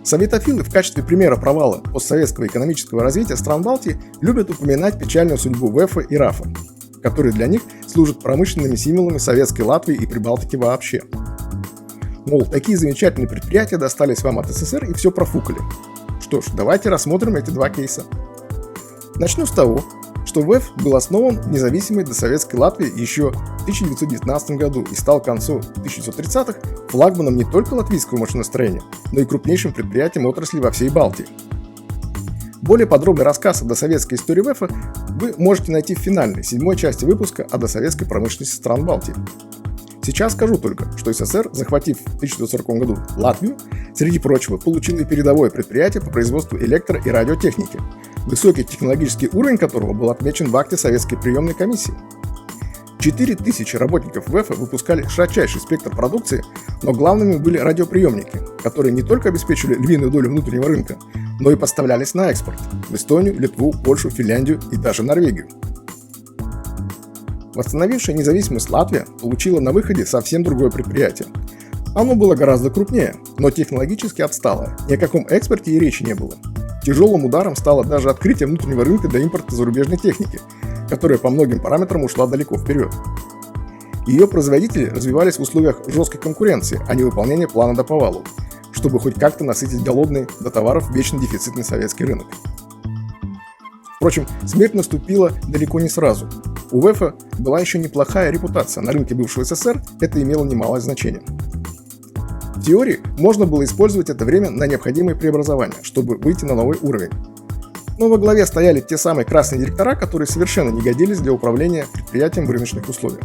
Советофилы в качестве примера провала постсоветского экономического развития стран Балтии любят упоминать печальную судьбу ВЭФа и РАФа, которые для них служат промышленными символами советской Латвии и Прибалтики вообще. Мол, такие замечательные предприятия достались вам от СССР и все профукали. Что ж, давайте рассмотрим эти два кейса. Начну с того, что ВЭФ был основан в независимой досоветской Латвии еще в 1919 году и стал к концу 1930-х флагманом не только латвийского машиностроения, но и крупнейшим предприятием отрасли во всей Балтии. Более подробный рассказ о досоветской истории ВЭФа вы можете найти в финальной, 7-й части выпуска о досоветской промышленности стран Балтии. Сейчас скажу только, что СССР, захватив в 1940 году Латвию, среди прочего, получил и передовое предприятие по производству электро- и радиотехники, высокий технологический уровень которого был отмечен в акте Советской приемной комиссии. 4000 работников ВЭФа выпускали широчайший спектр продукции, но главными были радиоприемники, которые не только обеспечивали львиную долю внутреннего рынка, но и поставлялись на экспорт в Эстонию, Литву, Польшу, Финляндию и даже Норвегию. Восстановившая независимость Латвия получила на выходе совсем другое предприятие. Оно было гораздо крупнее, но технологически отсталое, ни о каком экспорте и речи не было. Тяжелым ударом стало даже открытие внутреннего рынка для импорта зарубежной техники, которая по многим параметрам ушла далеко вперед. Ее производители развивались в условиях жесткой конкуренции, а не выполнения плана до повалу, чтобы хоть как-то насытить голодный до товаров вечно дефицитный советский рынок. Впрочем, смерть наступила далеко не сразу. У ВЭФа была еще неплохая репутация на рынке бывшего СССР, это имело немалое значение. В теории можно было использовать это время на необходимые преобразования, чтобы выйти на новый уровень. Но во главе стояли те самые красные директора, которые совершенно не годились для управления предприятием в рыночных условиях.